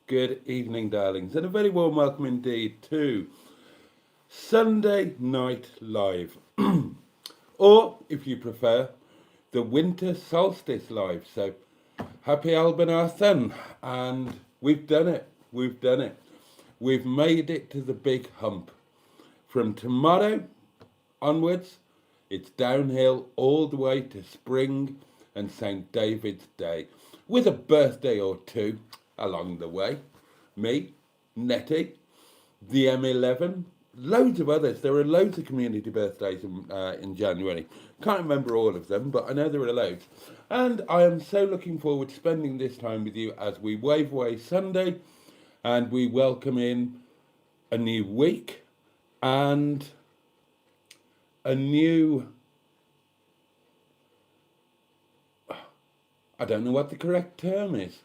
Good evening, darlings, and a very warm welcome indeed to Sunday Night Live, or if you prefer, the Winter Solstice Live. So, happy Albanathan, and we've done it. We've done it. We've made it to the big hump. From tomorrow onwards, it's downhill all the way to spring and St. David's Day, with a birthday or two along the way. Me, Netty, the M11, loads of others. There are loads of community birthdays in January. Can't remember all of them, but I know there are loads. And I am so looking forward to spending this time with you as we wave away Sunday and we welcome in a new week and a new, I don't know what the correct term is.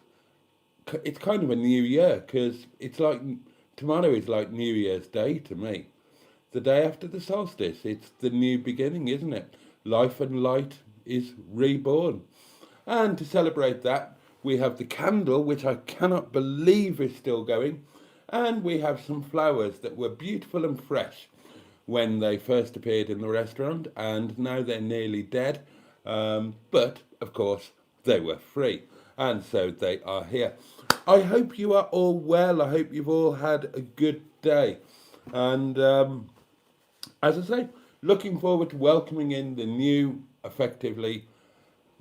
It's kind of a new year, because it's like, tomorrow is like New Year's Day to me. The day after the solstice, it's the new beginning, isn't it? Life and light is reborn. And to celebrate that, we have the candle, which I cannot believe is still going. And we have some flowers that were beautiful and fresh when they first appeared in the restaurant, and now they're nearly dead. But, of course, they were free, and so they are here. I hope you are all well. I hope you've all had a good day. And as I say, looking forward to welcoming in the new, effectively,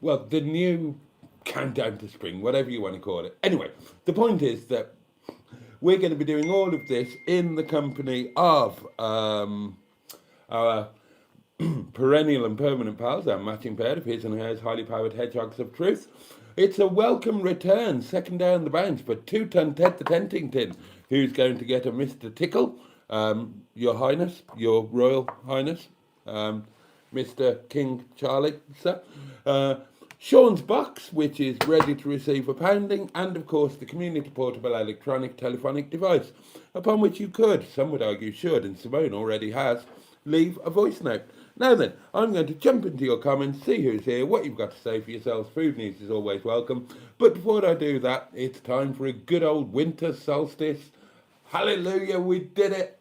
well, the new countdown to spring, whatever you want to call it. Anyway, the point is that we're going to be doing all of this in the company of our perennial and permanent pals, our matching pair of his and hers highly powered hedgehogs of truth. It's a welcome return, second down the bounce for 2-ton Ted the Tentington, who's going to get a Mr. Tickle, Your Highness, Your Royal Highness, Mr. King Charlie, sir. Sean's box, which is ready to receive a pounding, and of course the community portable electronic telephonic device, upon which you could, some would argue should, and Simone already has, leave a voice note. Now then, I'm going to jump into your comments, see who's here, what you've got to say for yourselves. Food news is always welcome. But before I do that, it's time for a good old winter solstice. Hallelujah, we did it.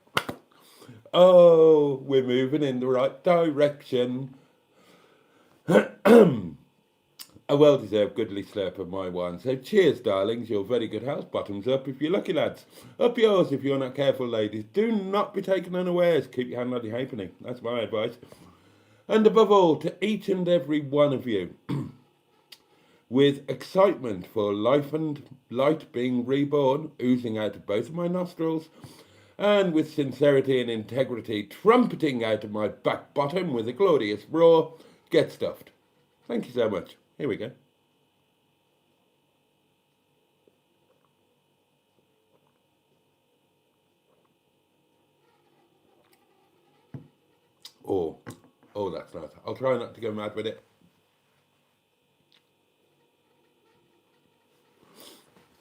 Oh, we're moving in the right direction. A well-deserved goodly slurp of my wine. So cheers, darlings. You're very good health. Bottoms up if you're lucky, lads. Up yours if you're not careful, ladies. Do not be taken unawares. Keep your hand on your halfpenny. That's my advice. And above all, to each and every one of you, with excitement for life and light being reborn, oozing out of both of my nostrils, and with sincerity and integrity trumpeting out of my back bottom with a glorious roar, get stuffed. Thank you so much. Here we go. Oh, that's nice. I'll try not to go mad with it.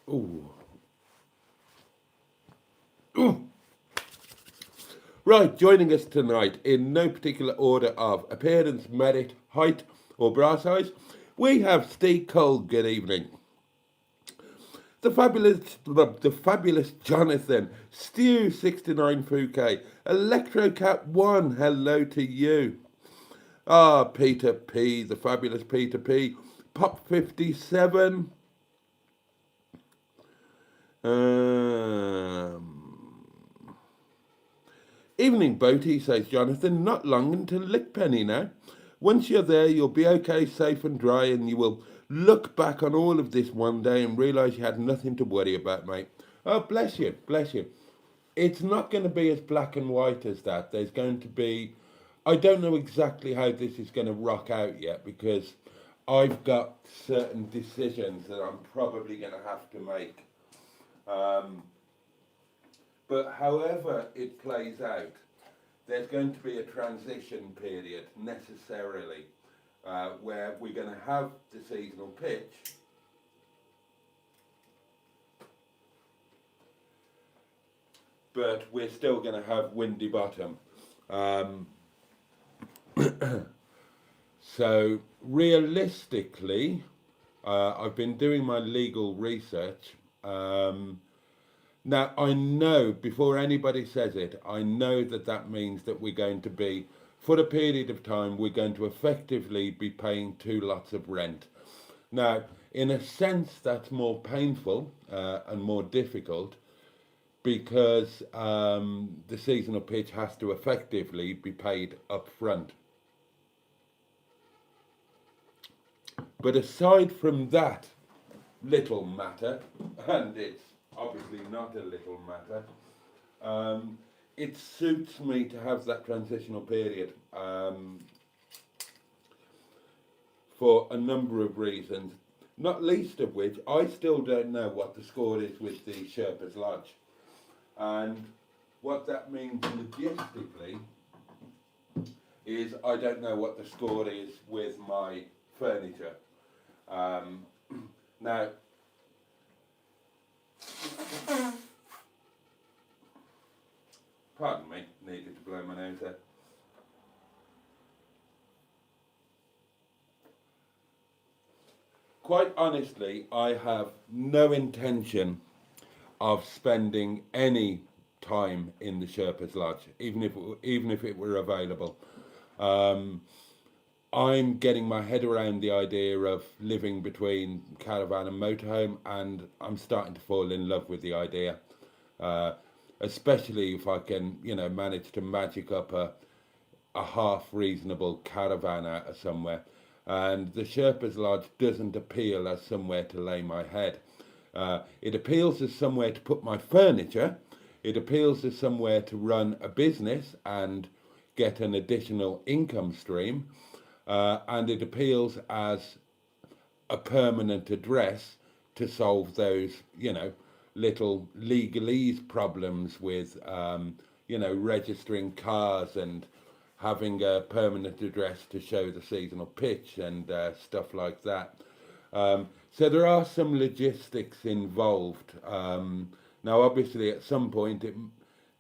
Ooh. Ooh. Right, joining us tonight, in no particular order of appearance, merit, height, or bra size, we have Steve Cole. Good evening. The fabulous Jonathan, Stew 69 Fouquet, Electrocat 1, hello to you. Peter P, the fabulous Peter P, Pop 57. Evening, Boaty, says Jonathan. Not long until Lickpenny now. Once you're there, you'll be okay, safe and dry, and you will look back on all of this one day and realise you had nothing to worry about, mate. Oh, bless you, bless you. It's not going to be as black and white as that. There's going to be... I don't know exactly how this is going to rock out yet, because I've got certain decisions that I'm probably going to have to make. But however it plays out, there's going to be a transition period necessarily where we're going to have the seasonal pitch, but we're still going to have windy bottom. So realistically, I've been doing my legal research Now, I know, before anybody says it, I know that that means that we're going to be, for a period of time, we're going to effectively be paying 2 lots of rent. Now, in a sense, that's more painful and more difficult because the seasonal pitch has to effectively be paid up front. But aside from that little matter, and it's obviously not a little matter, it suits me to have that transitional period for a number of reasons, not least of which I still don't know what the score is with the Sherpa's Lodge, and what that means logistically is I don't know what the score is with my furniture. Now, pardon me, needed to blow my nose there. Quite honestly, I have no intention of spending any time in the Sherpa's Lodge, even if it were available. I'm getting my head around the idea of living between caravan and motorhome, and I'm starting to fall in love with the idea, especially if I can, manage to magic up a half reasonable caravan out of somewhere. And the Sherpa's Lodge doesn't appeal as somewhere to lay my head. It appeals as somewhere to put my furniture. It appeals as somewhere to run a business and get an additional income stream. And it appeals as a permanent address to solve those, little legalese problems with, registering cars and having a permanent address to show the seasonal pitch and stuff like that. So there are some logistics involved. Now, obviously, at some point,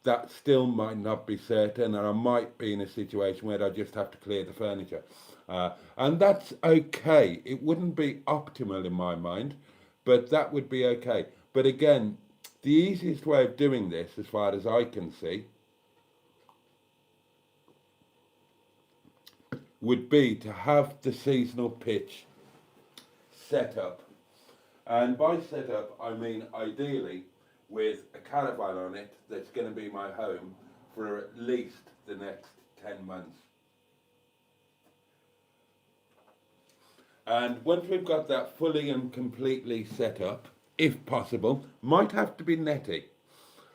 that still might not be certain, and I might be in a situation where I just have to clear the furniture. And that's okay. It wouldn't be optimal in my mind, but that would be okay. But again, the easiest way of doing this, as far as I can see, would be to have the seasonal pitch set up. And by set up, I mean ideally with a caravan on it that's going to be my home for at least the next 10 months. And once we've got that fully and completely set up, if possible, might have to be netty.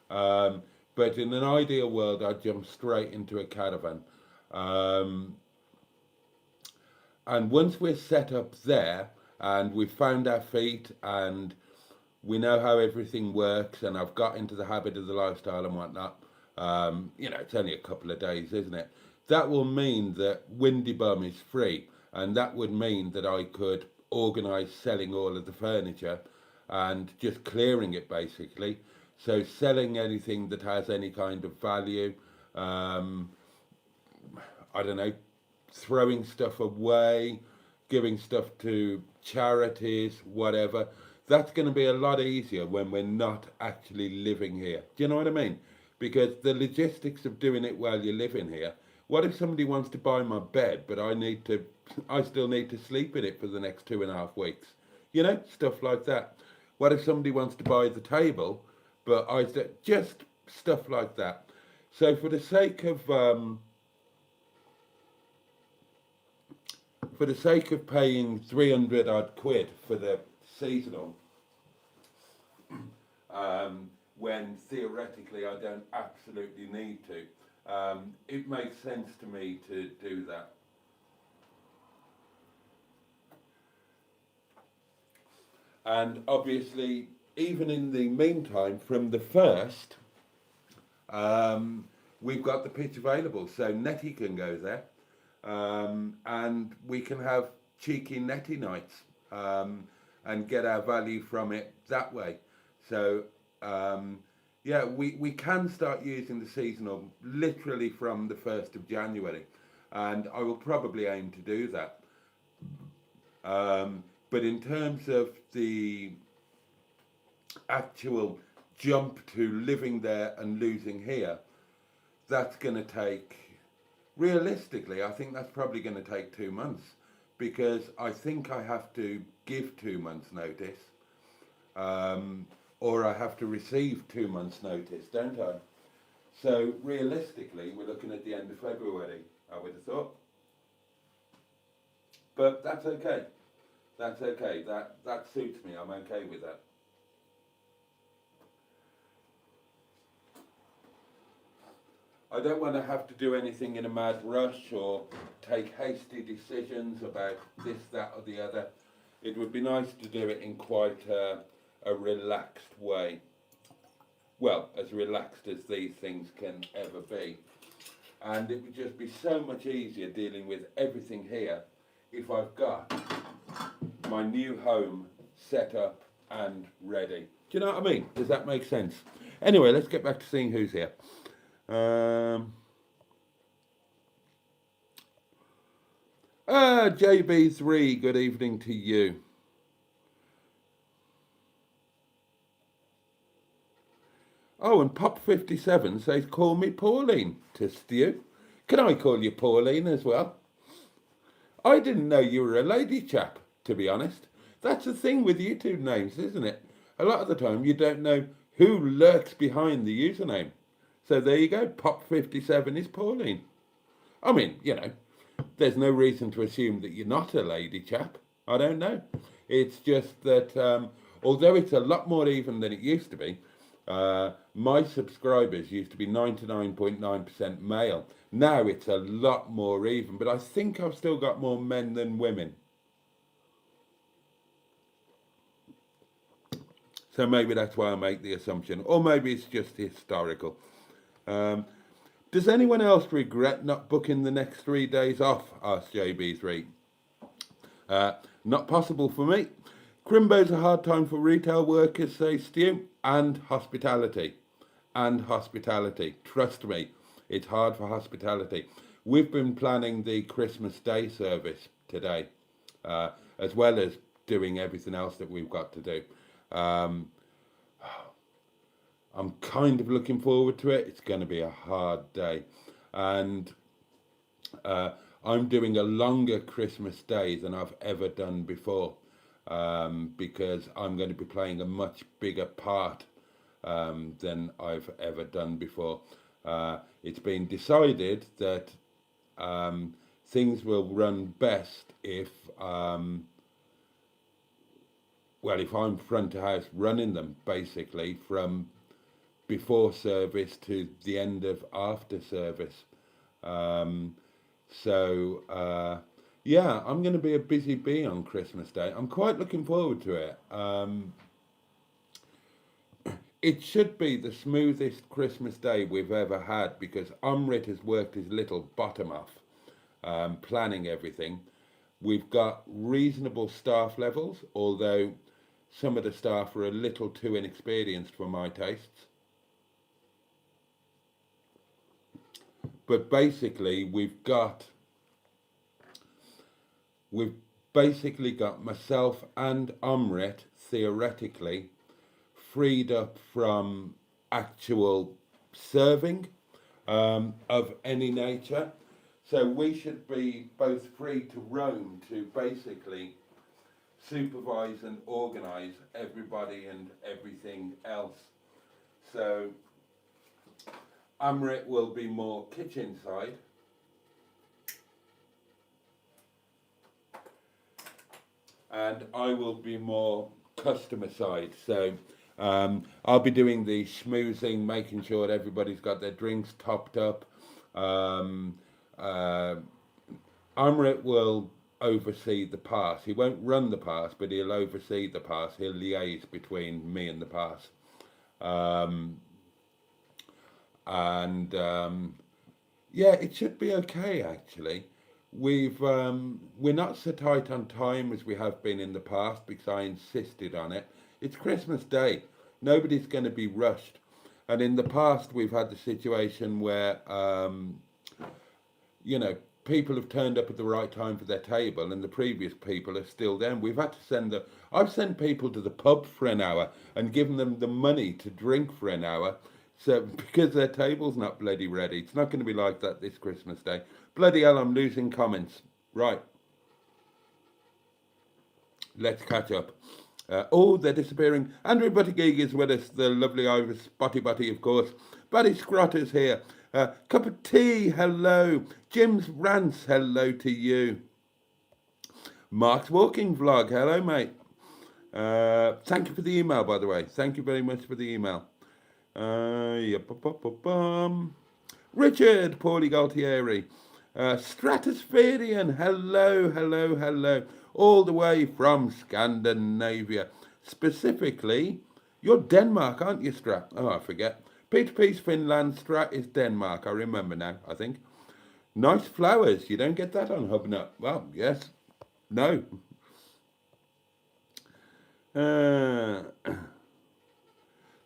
But in an ideal world, I'd jump straight into a caravan. And once we're set up there and we've found our feet and we know how everything works and I've got into the habit of the lifestyle and whatnot, it's only a couple of days, isn't it? That will mean that Windy Bum is free, and that would mean that I could organise selling all of the furniture and just clearing it basically. So selling anything that has any kind of value, I don't know, throwing stuff away, giving stuff to charities, whatever. That's going to be a lot easier when we're not actually living here. Do you know what I mean? Because the logistics of doing it while you're living here, what if somebody wants to buy my bed, but I still need to sleep in it for the next 2.5 weeks? Stuff like that. What if somebody wants to buy the table, but just stuff like that. So for the sake of paying 300 odd quid for the seasonal, when theoretically I don't absolutely need to, it makes sense to me to do that. And obviously, even in the meantime, from the first, we've got the pitch available, so Netty can go there, and we can have cheeky Netty nights and get our value from it that way. So we can start using the seasonal literally from the 1st of January, and I will probably aim to do that. But in terms of the actual jump to living there and losing here, that's going to take, realistically, I think that's probably going to take 2 months, because I think I have to give 2 months notice, or I have to receive 2 months notice, don't I? So realistically, we're looking at the end of February, I would have thought. But that's okay. That's okay. That suits me. I'm okay with that. I don't want to have to do anything in a mad rush or take hasty decisions about this, that or the other. It would be nice to do it in quite a relaxed way. Well, as relaxed as these things can ever be. And it would just be so much easier dealing with everything here if I've got my new home set up and ready. Do you know what I mean? Does that make sense? Anyway, let's get back to seeing who's here. JB3, good evening to you. Oh, and Pop57 says, call me Pauline to Stu. Can I call you Pauline as well? I didn't know you were a lady chap, to be honest. That's the thing with YouTube names, isn't it? A lot of the time you don't know who lurks behind the username. So there you go, Pop57 is Pauline. I mean, you know, there's no reason to assume that you're not a lady chap. I don't know. It's just that, although it's a lot more even than it used to be, my subscribers used to be 99.9% male. Now it's a lot more even, but I think I've still got more men than women. So maybe that's why I make the assumption, or maybe it's just historical. Does anyone else regret not booking the next 3 days off? Asked JB3. Not possible for me. Crimbo's a hard time for retail workers, says Stu, and hospitality. And hospitality. Trust me, it's hard for hospitality. We've been planning the Christmas Day service today, as well as doing everything else that we've got to do. I'm kind of looking forward to it. It's going to be a hard day. And I'm doing a longer Christmas Day than I've ever done before, because I'm going to be playing a much bigger part than I've ever done before. It's been decided that things will run best if, if I'm front of house running them, basically, from before service to the end of after service. Yeah, I'm going to be a busy bee on Christmas Day. I'm quite looking forward to it. It should be the smoothest Christmas Day we've ever had, because Omrit has worked his little bottom off, planning everything. We've got reasonable staff levels, although some of the staff are a little too inexperienced for my tastes. But basically, we've basically got myself and Omrit, theoretically, freed up from actual serving of any nature. So we should be both free to roam to basically supervise and organise everybody and everything else. So Omrit will be more kitchen side. And I will be more customer side. So I'll be doing the schmoozing, making sure that everybody's got their drinks topped up. Omrit will oversee the pass. He won't run the pass, but he'll oversee the pass. He'll liaise between me and the pass. Yeah, it should be okay, actually. We're not so tight on time as we have been in the past, because I insisted on it. It's Christmas Day. Nobody's going to be rushed. And in the past, we've had the situation where, people have turned up at the right time for their table and the previous people are still down. We've had to send them, I've sent people to the pub for an hour and given them the money to drink for an hour, so because their table's not bloody ready. It's not going to be like that this Christmas Day. Bloody hell, I'm losing comments. Right. Let's catch up. Oh, they're disappearing. Andrew Buttigieg is with us, the lovely Irish Boaty, of course. Buddy Scrotter's here. Cup of tea, hello. Jim's Rants, hello to you. Mark's Walking Vlog, hello, mate. Thank you for the email, by the way. Thank you very much for the email. Richard, Paulie Galtieri. Stratospherian, hello. All the way from Scandinavia. Specifically, you're Denmark, aren't you, Strat? Oh, I forget. Peter Peace, Finland, Strat is Denmark. I remember now, I think. Nice flowers. You don't get that on Hubnut. Well, yes. No.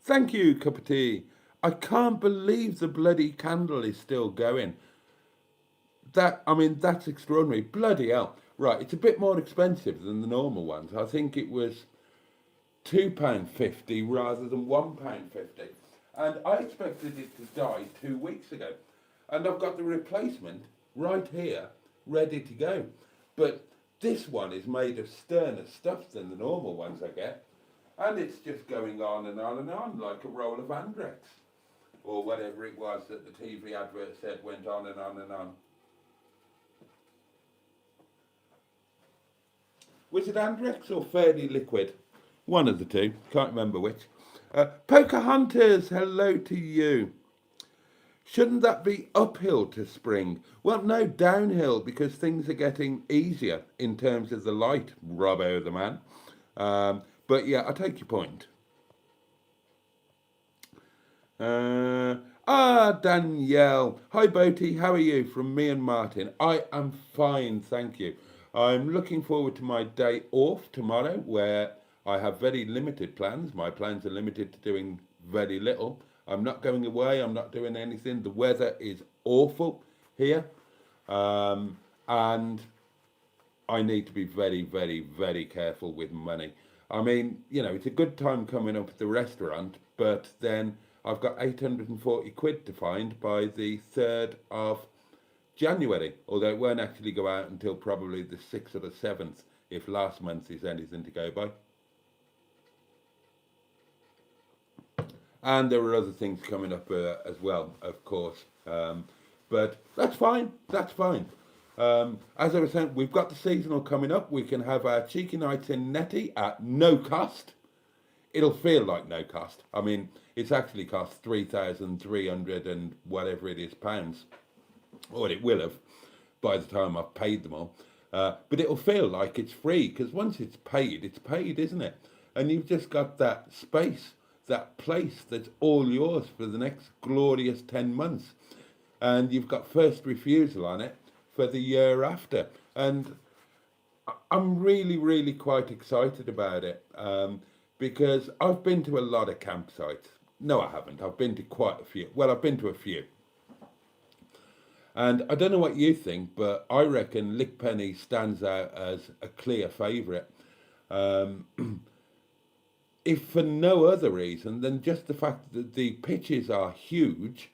Thank you, cup of tea. I can't believe the bloody candle is still going. That's extraordinary. Bloody hell. Right, it's a bit more expensive than the normal ones. I think it was £2.50 rather than £1.50. And I expected it to die 2 weeks ago. And I've got the replacement right here, ready to go. But this one is made of sterner stuff than the normal ones I get. And it's just going on and on and on, like a roll of Andrex. Or whatever it was that the TV advert said went on and on and on. Was it Andrex or Fairly Liquid? One of the two, can't remember which. Pocahontas, hello to you. Shouldn't that be uphill to spring? Well, no, downhill, because things are getting easier in terms of the light, Robbo the man. But yeah, I take your point. Danielle. Hi, Boaty, how are you? From me and Martin. I am fine, thank you. I'm looking forward to my day off tomorrow, where I have very limited plans. My plans are limited to doing very little. I'm not going away. I'm not doing anything. The weather is awful here. And I need to be very, very, very careful with money. I mean, you know, it's a good time coming up at the restaurant, but then I've got 840 quid to find by the 3rd of January, although it won't actually go out until probably the 6th or the 7th, if last month is anything to go by. And there are other things coming up as well, of course. But that's fine, that's fine. As I was saying, we've got the seasonal coming up. We can have our cheeky nights in Netty at no cost. It'll feel like no cost. I mean, it's actually cost 3,300 and whatever it is pounds. Or it will have by the time I've paid them all. But it'll feel like it's free, because once it's paid, isn't it? And you've just got that space, that place that's all yours for the next glorious 10 months. And you've got first refusal on it for the year after. And I'm really, really quite excited about it, because I've been to a lot of campsites. No, I haven't. I've been to quite a few. Well, I've been to a few. And I don't know what you think, but I reckon Lickpenny stands out as a clear favourite. If for no other reason than just the fact that the pitches are huge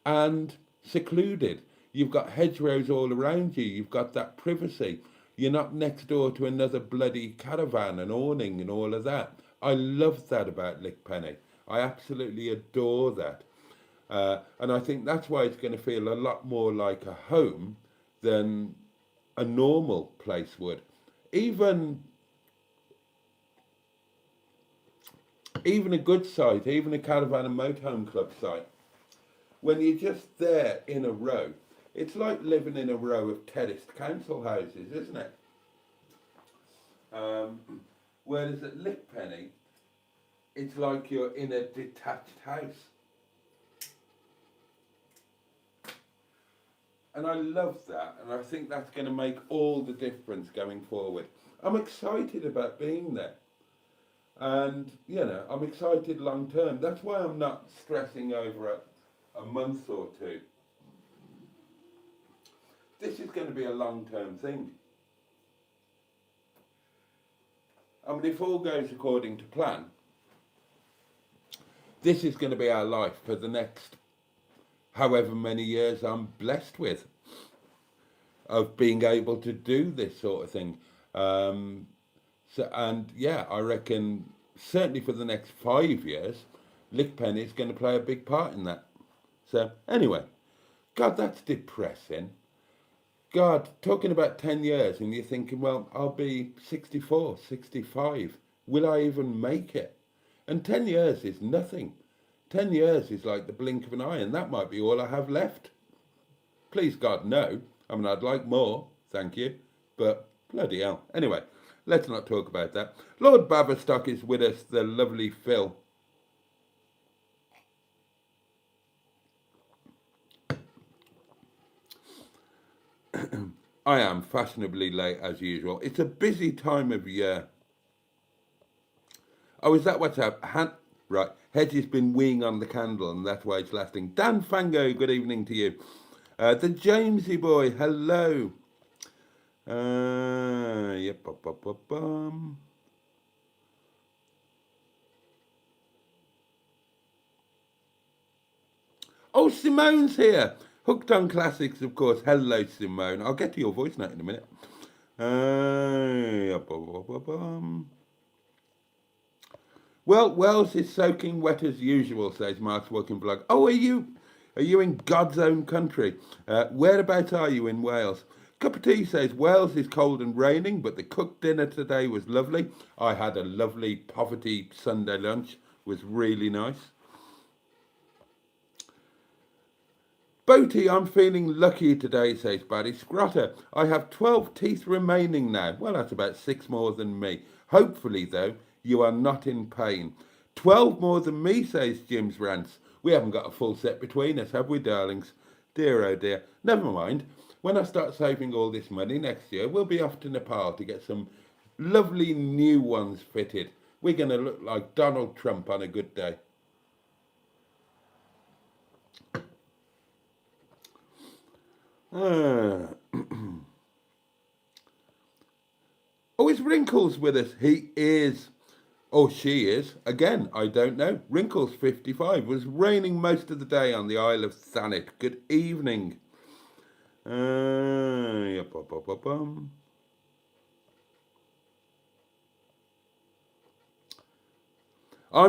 and secluded. You've got hedgerows all around you. You've got that privacy. You're not next door to another bloody caravan and awning and all of that. I love that about Lickpenny. I absolutely adore that. And I think that's why it's going to feel a lot more like a home than a normal place would. Even a good site, even a caravan and motorhome club site, when you're just there in a row, it's like living in a row of terraced council houses, isn't it? Whereas at Lickpenny, it's like you're in a detached house. And I love that, and I think that's going to make all the difference going forward. I'm excited about being there. And, you know, I'm excited long term. That's why I'm not stressing over a month or two. this is going to be a long-term thing. I mean, if all goes according to plan, this is going to be our life for the next however many years I'm blessed with, of being able to do this sort of thing. And yeah, I reckon certainly for the next 5 years, Lickpenny is going to play a big part in that. So anyway, God, that's depressing. God, talking about 10 years and you're thinking, well, I'll be 64, 65. Will I even make it? And 10 years is nothing. 10 years is like the blink of an eye, and that might be all I have left. Please God, no. I mean, I'd like more, thank you, but bloody hell. Anyway, let's not talk about that. Lord Baverstock is with us, the lovely Phil. I am fashionably late as usual. It's a busy time of year. Oh, is that what's up? Right, Hedge's been weeing on the candle and that's why it's lasting. Dan Fango, good evening to you. The Jamesy boy, hello. Yep, Oh, Simone's here. Hooked on Classics, of course. Hello, Simone. I'll get to your voice note in a minute. Well, Wales is soaking wet as usual, says Mark's Walking Vlog. Oh, are you in God's own country? Whereabouts are you in Wales? Cup of Tea says Wales is cold and raining, but the cooked dinner today was lovely. I had a lovely poverty Sunday lunch. It was really nice. Boaty, I'm feeling lucky today, says Barry Scrotter. I have 12 teeth remaining now. Well, that's about 6 more than me. Hopefully, though, you are not in pain. 12 more than me, says Jim's Rants. We haven't got a full set between us, have we, darlings? Dear, oh dear. Never mind. When I start saving all this money next year, we'll be off to Nepal to get some lovely new ones fitted. We're going to look like Donald Trump on a good day. Oh, is Wrinkles with us? He is. Or she is. Again, I don't know. Wrinkles 55. It was raining most of the day on the Isle of Thanet. Good evening. I'm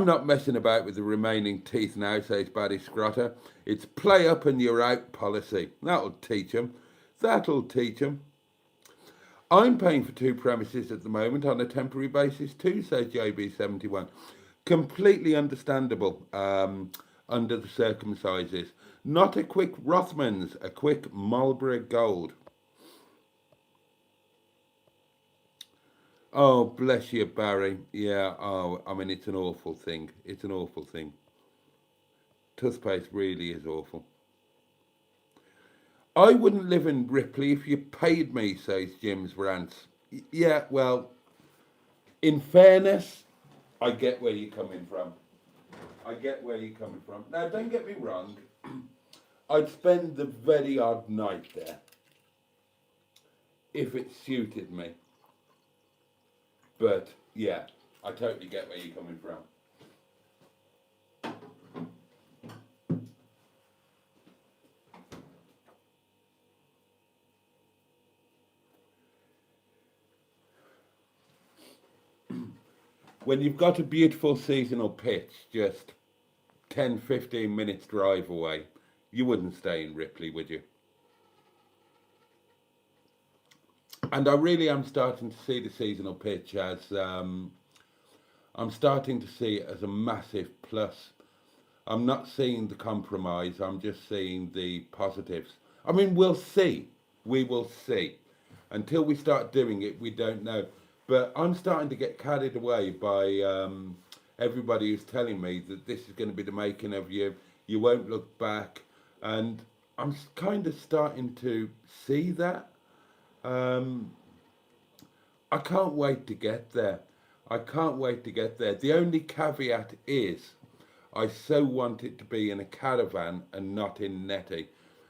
not messing about with the remaining teeth now, says Barry Scrotter. It's play up and you're out policy. That'll teach 'em. That'll teach 'em. I'm paying for 2 premises at the moment on a temporary basis too, says JB71. Completely understandable under the circumstances. Not a quick Rothmans, a quick Marlborough Gold. Oh, bless you, Barry. Yeah, oh, I mean, it's an awful thing. It's an awful thing. Toothpaste really is awful. I wouldn't live in Ripley if you paid me, says Jim's Rants. Yeah, well, in fairness, I get where you're coming from. I get where you're coming from. Now, don't get me wrong. I'd spend the very odd night there if it suited me. But, yeah, I totally get where you're coming from. When you've got a beautiful seasonal pitch just 10, 15 minutes drive away, you wouldn't stay in Ripley, would you? And I really am starting to see the seasonal pitch as, I'm starting to see it as a massive plus. I'm not seeing the compromise, I'm just seeing the positives. I mean, we'll see. We will see. Until we start doing it, we don't know. But I'm starting to get carried away by everybody who's telling me that this is going to be the making of you. You won't look back. And I'm kind of starting to see that. I can't wait to get there. I can't wait to get there. The only caveat is I so want it to be in a Caravan and not in NETTY.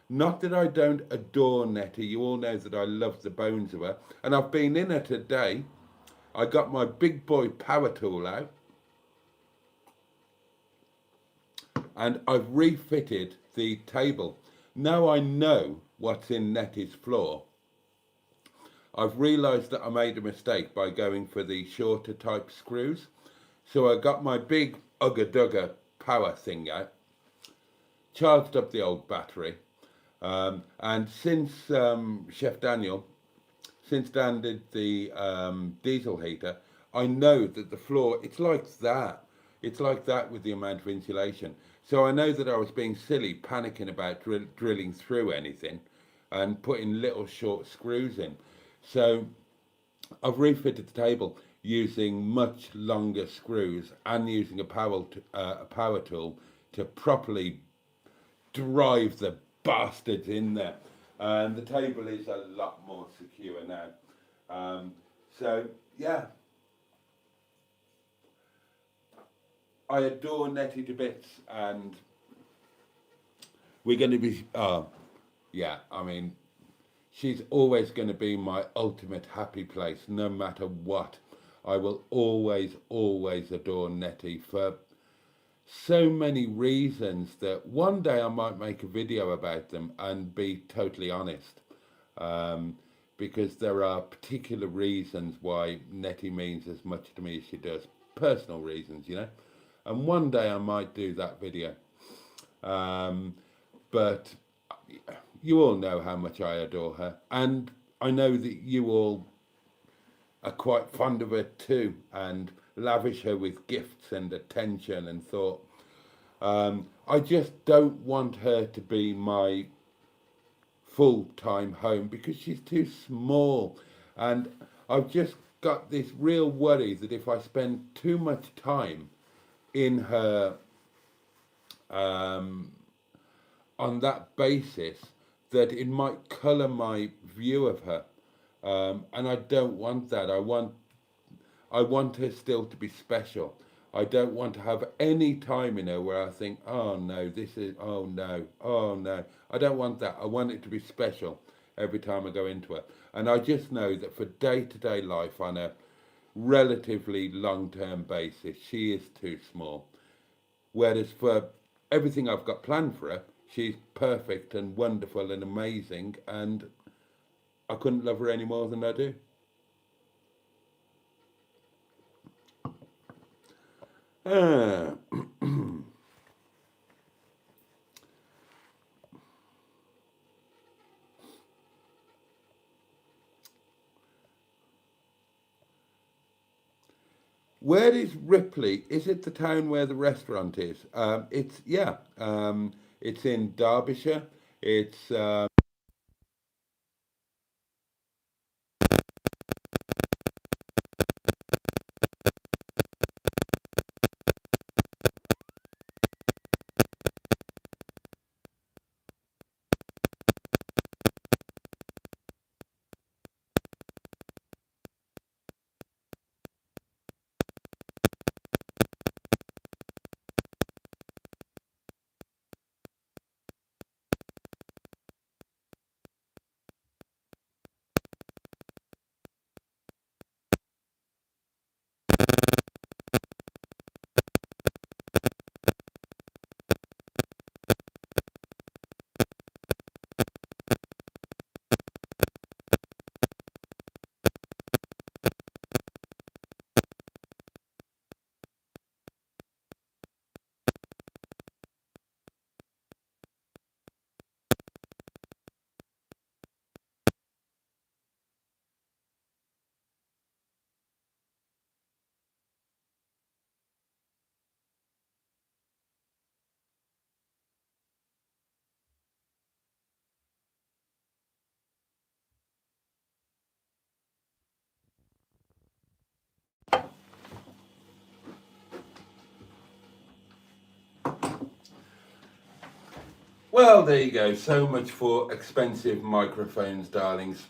Not that I don't adore Nettie. You all know that I love the bones of her. And I've been in her today. I got my big boy power tool out. And I've refitted the table. Now I know what's in Nettie's floor. I've realised that I made a mistake by going for the shorter type screws. So I got my big Ugga Dugga power thing out, charged up the old battery, and since Chef Daniel, since Dan did the diesel heater, I know that the floor, it's like that. It's like that with the amount of insulation. So I know that I was being silly, panicking about drilling through anything and putting little short screws in. So I've refitted the table using much longer screws and using a power tool to properly drive the bastards in there. And the table is a lot more secure now. So yeah, I adore Nettie to bits, and we're going to be, yeah, I mean, she's always going to be my ultimate happy place, no matter what. I will always, always adore Nettie for so many reasons that one day I might make a video about them and be totally honest. Because there are particular reasons why Nettie means as much to me as she does. Personal reasons, you know. And one day I might do that video. But you all know how much I adore her. And I know that you all are quite fond of her too, and lavish her with gifts and attention and thought. I just don't want her to be my full-time home because she's too small, and I've just got this real worry that if I spend too much time in her on that basis, that it might colour my view of her, and I don't want that. I want her still to be special. I don't want to have any time in her where I think, oh no, this is, oh no, oh no. I don't want that. I want it to be special every time I go into her. And I just know that for day-to-day life on a relatively long-term basis, she is too small. Whereas for everything I've got planned for her, she's perfect and wonderful and amazing, and I couldn't love her any more than I do. Where is Ripley? Is it the town where the restaurant is? It's, yeah, it's in Derbyshire. It's well, there you go. So much for expensive microphones, darlings.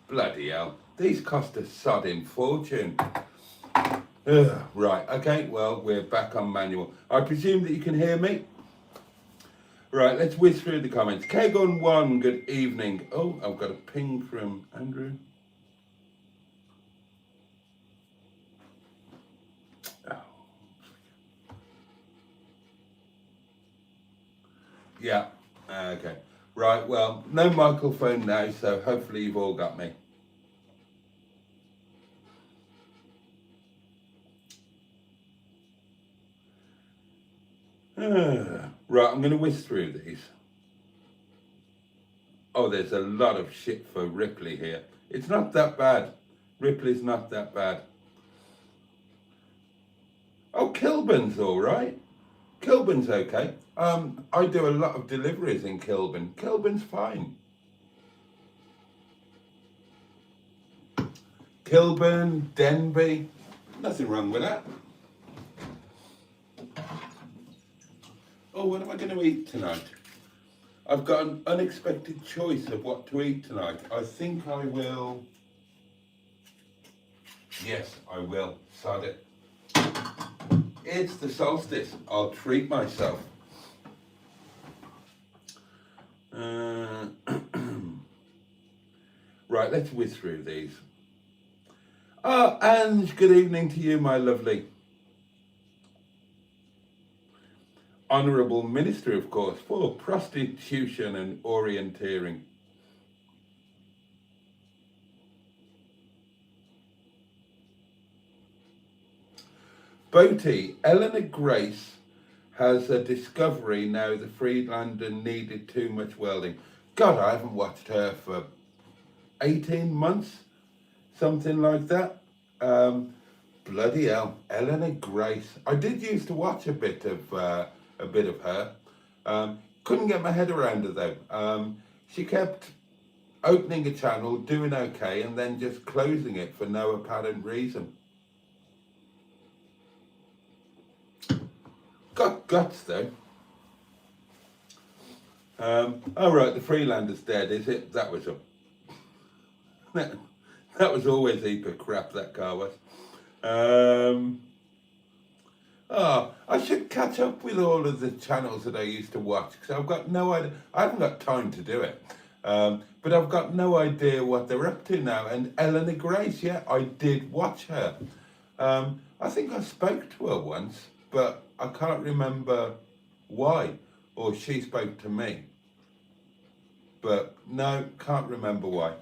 Bloody hell. These cost a sodding fortune. Right, okay, well, we're back on manual. I presume that you can hear me. Right, let's whiz through the comments. Kegon1, good evening. Oh, I've got a ping from Andrew. Oh. Yeah, okay. Right, well, no microphone now, so hopefully you've all got me. Right, I'm going to whiz through these. Oh, there's a lot of shit for Ripley here. It's not that bad. Ripley's not that bad. Oh, Kilburn's all right. Kilburn's okay. I do a lot of deliveries in Kilburn. Kilburn's fine. Kilburn, Denby, nothing wrong with that. Oh, what am I going to eat tonight? I've got an unexpected choice of what to eat tonight. I think I will. Yes, I will. Sod it. It's the solstice. I'll treat myself. Right, let's whiz through these. Oh, Ange, good evening to you, my lovely. Honourable Minister, of course, for prostitution and orienteering. Boaty, Eleanor Grace has a discovery now the Freelander needed too much welding. God, I haven't watched her for 18 months, something like that. Bloody hell, Eleanor Grace. I did used to watch a bit of her. Couldn't get my head around her though. She kept opening a channel, doing okay, and then just closing it for no apparent reason. Got guts though. Oh right, the Freelander's dead, is it? That was a that was always a heap of crap, that car was. Oh, I should catch up with all of the channels that I used to watch because I've got no idea. I haven't got time to do it, but I've got no idea what they're up to now. And Eleanor Grace, yeah, I did watch her. I think I spoke to her once, but I can't remember why, or she spoke to me. But no, can't remember why.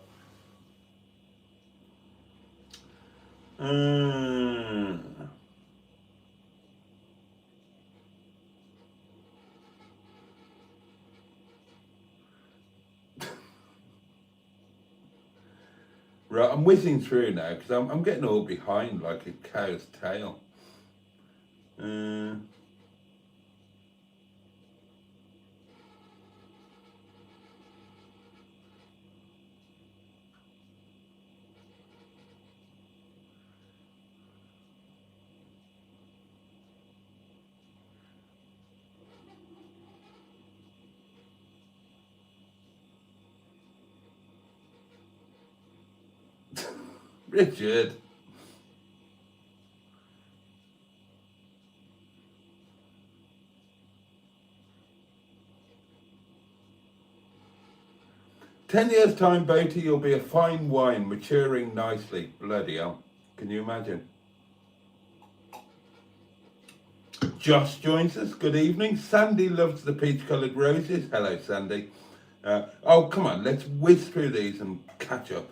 Right, I'm whizzing through now because I'm getting all behind like a cow's tail. Richard. "10 years time, Boaty, you'll be a fine wine, maturing nicely." Bloody hell. Can you imagine? Josh joins us. Good evening. Sandy loves the peach-coloured roses. Hello, Sandy. Oh, come on. Let's whiz through these and catch up.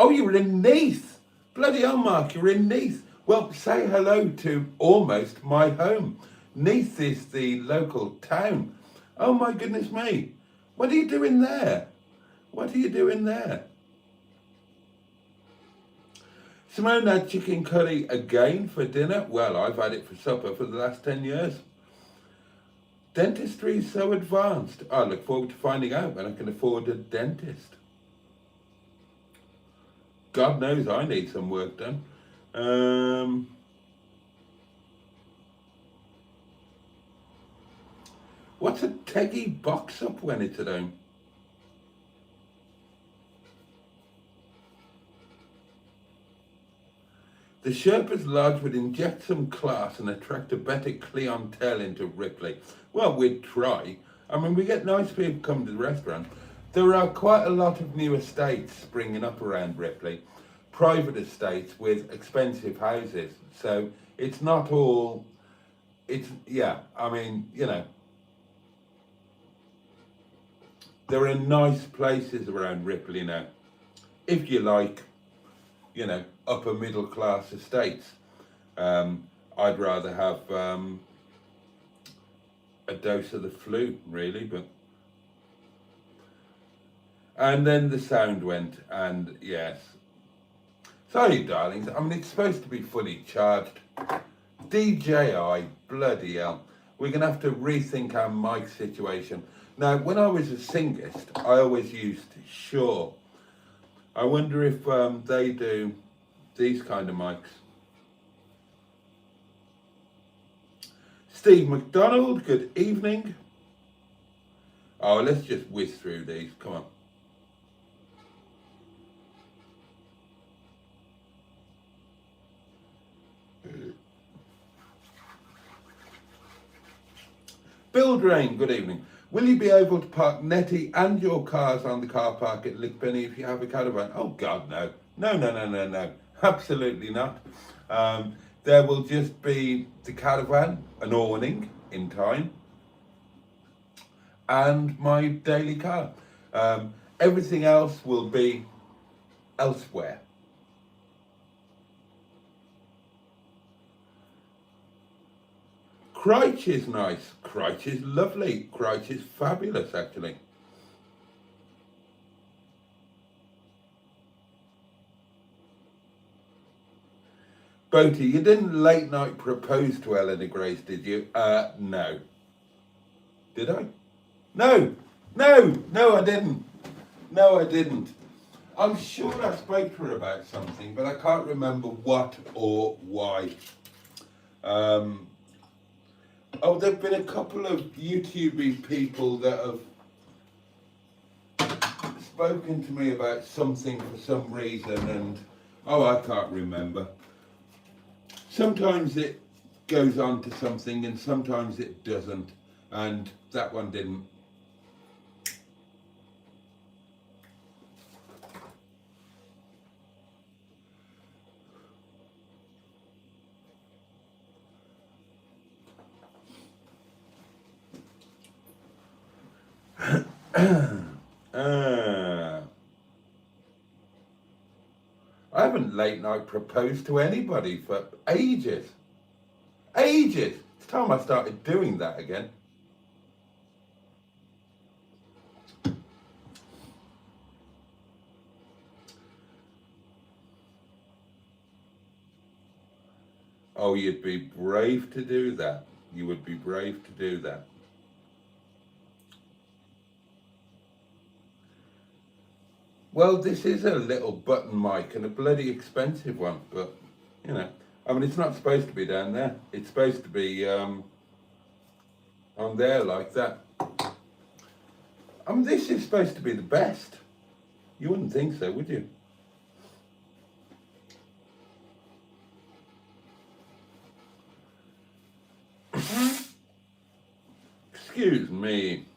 Oh, you were in Nice. Bloody hell, Mark, you're in Nice. Well, say hello to almost my home. Nice is the local town. Oh, my goodness me. What are you doing there? What are you doing there? Simone had chicken curry again for dinner. Well, I've had it for supper for the last 10 years. Dentistry is so advanced. I look forward to finding out when I can afford a dentist. God knows I need some work done. What's a Teggy box up when it's at home? The Sherpas Lodge would inject some class and attract a better clientele into Ripley. Well, we'd try. I mean, we get nice people coming to the restaurant. There are quite a lot of new estates springing up around Ripley. Private estates with expensive houses. So it's not all, yeah, I mean, you know, there are nice places around Ripley now. If you like, you know, upper middle class estates. I'd rather have a dose of the flu, really, but. And then the sound went, and yes. Sorry, darlings, I mean, it's supposed to be fully charged. DJI, bloody hell. We're going to have to rethink our mic situation. Now, when I was a singist, I always used Shure. I wonder if they do these kind of mics. Steve McDonald, good evening. Oh, let's just whiz through these, come on. Bill Drain, good evening. Will you be able to park Netty and your cars on the car park at Lickpenny if you have a caravan? Oh God, no. No. Absolutely not. There will just be the caravan, an awning in time, and my daily car. Everything else will be elsewhere. Crouch is nice. Crouch is lovely. Crouch is fabulous, actually. Boaty, you didn't late night propose to Eleanor Grace, did you? No. Did I? No, I didn't. No, I didn't. I'm sure I spoke to her about something, but I can't remember what or why. Oh, there have been a couple of YouTube people that have spoken to me about something for some reason, and oh, I can't remember. Sometimes it goes on to something and sometimes it doesn't, and that one didn't. I haven't late night proposed to anybody for ages. Ages! It's time I started doing that again. Oh, you'd be brave to do that. You would be brave to do that. Well, this is a little button mic and a bloody expensive one, but, you know, I mean, it's not supposed to be down there. It's supposed to be on there like that. I mean, this is supposed to be the best. You wouldn't think so, would you? Excuse me.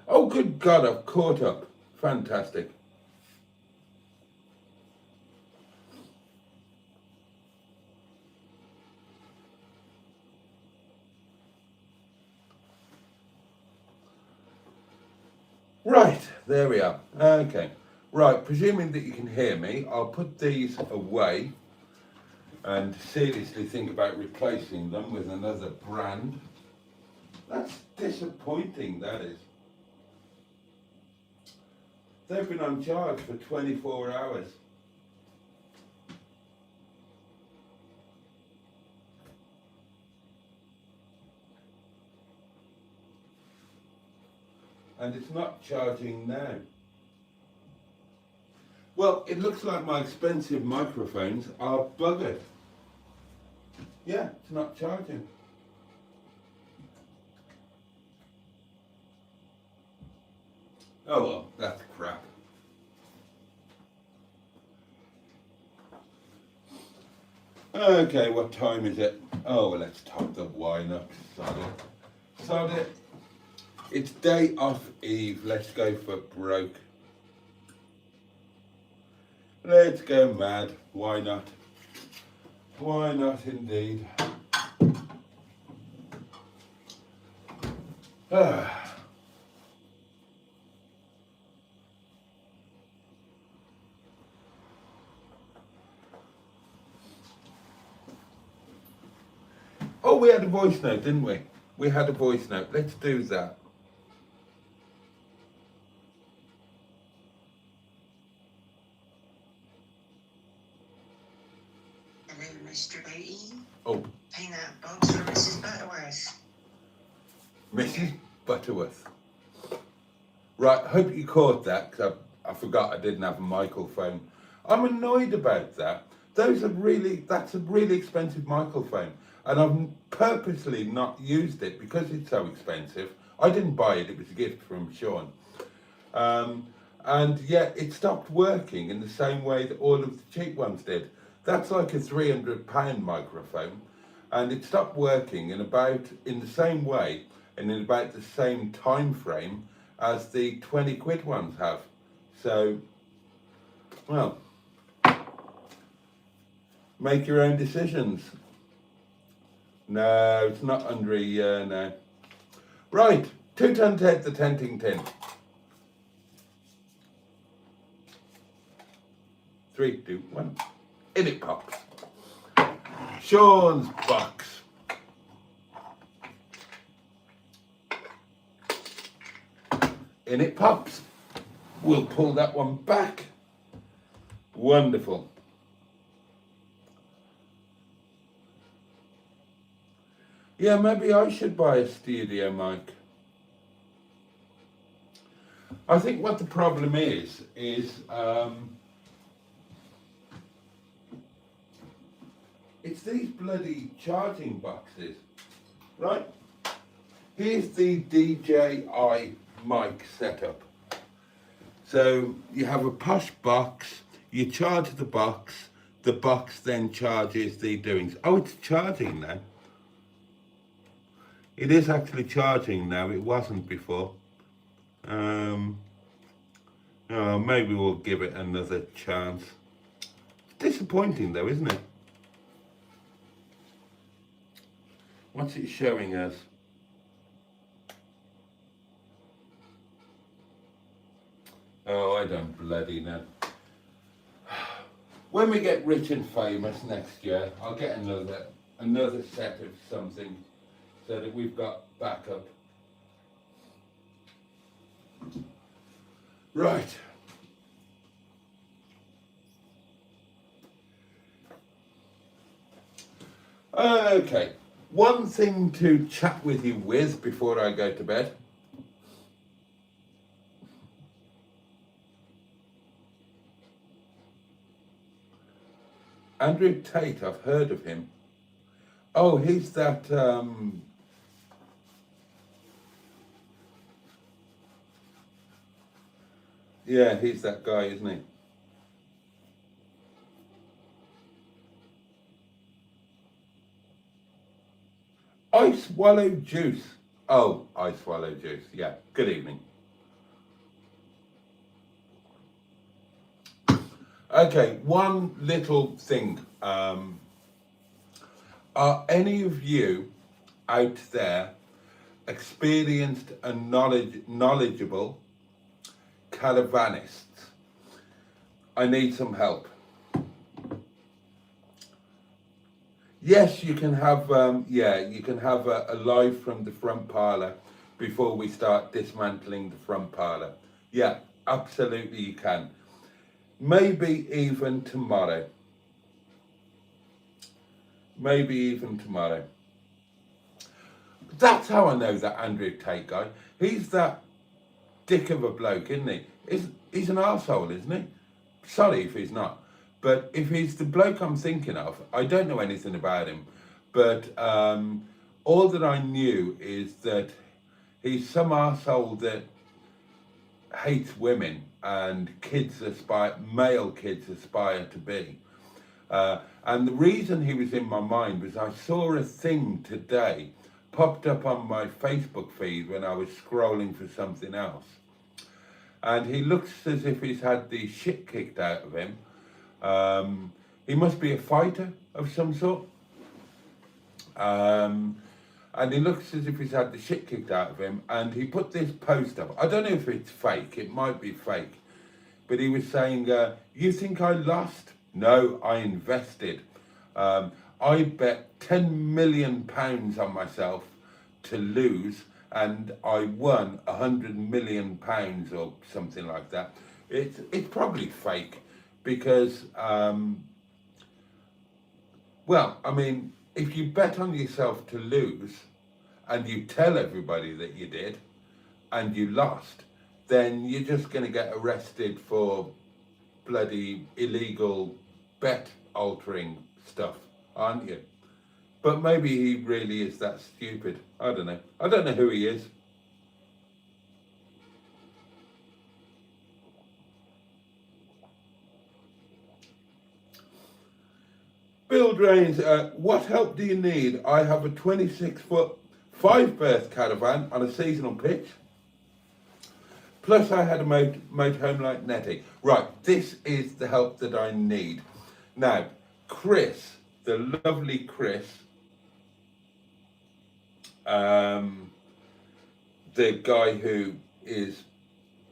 Oh, good God, I've caught up. Fantastic. Right, there we are. Okay. Right, presuming that you can hear me, I'll put these away and seriously think about replacing them with another brand. That's disappointing, that is. They've been on charge for 24 hours. And it's not charging now. Well, it looks like my expensive microphones are buggered. Yeah, it's not charging. Oh well, that's crap. Okay, what time is it? Oh, well, let's top the wine up. Sod it. Sod it. It's day off Eve. Let's go for broke. Let's go mad. Why not? Why not indeed? Oh, we had a voice note, didn't we? We had a voice note. Let's do that. Hello, Mr. Boaty. Oh. Peanut box for Mrs. Butterworth. Mrs. Butterworth. Right, hope you caught that, because I forgot I didn't have a microphone. I'm annoyed about that. That's a really expensive microphone. And I've purposely not used it because it's so expensive. I didn't buy it, it was a gift from Sean. And yet it stopped working in the same way that all of the cheap ones did. That's like a £300 microphone. And it stopped working in the same way and in about the same time frame as the 20 quid ones have. So, well, make your own decisions. No, it's not under a year now. Right, 2 ton Ted the tenting tin. 3, 2, 1. In it pops. Sean's box. In it pops. We'll pull that one back. Wonderful. Yeah, maybe I should buy a studio mic. I think what the problem is it's these bloody charging boxes, right? Here's the DJI mic setup. So you have a push box, you charge the box then charges the doings. Oh, it's charging now. It is actually charging now, it wasn't before. Oh, maybe we'll give it another chance. It's disappointing though, isn't it? What's it showing us? Oh, I don't bloody know. When we get rich and famous next year, I'll get another set of something so that we've got backup. Right. Okay. One thing to chat with you with before I go to bed. Andrew Tate, I've heard of him. Oh, he's that, yeah, he's that guy, isn't he? I swallow juice. Oh, I swallow juice. Yeah, good evening. Okay, one little thing. Are any of you out there experienced and knowledgeable caravanists? I need some help. Yes, you can have a live from the front parlour before we start dismantling the front parlour. Yeah, absolutely you can. Maybe even tomorrow. Maybe even tomorrow. That's how I know that Andrew Tate guy. He's that dick of a bloke, isn't he? He's an arsehole, isn't he? Sorry if he's not. But if he's the bloke I'm thinking of, I don't know anything about him. But all that I knew is that he's some arsehole that hates women and male kids aspire to be. And the reason he was in my mind was I saw a thing today popped up on my Facebook feed when I was scrolling for something else. And he looks as if he's had the shit kicked out of him. He must be a fighter of some sort. And he looks as if he's had the shit kicked out of him. And he put this post up. I don't know if it's fake. It might be fake. But he was saying, you think I lost? No, I invested. I bet £10 million on myself to lose, and I won £100 million or something like that. It's probably fake because, well, I mean, if you bet on yourself to lose and you tell everybody that you did and you lost, then you're just going to get arrested for bloody illegal bet altering stuff, aren't you? But maybe he really is that stupid. I don't know. I don't know who he is. Bill Drains, what help do you need? I have a 26-foot, 5-berth caravan on a seasonal pitch. Plus I had a motorhome like Netty. Right, this is the help that I need. Now, Chris, the lovely Chris, the guy who is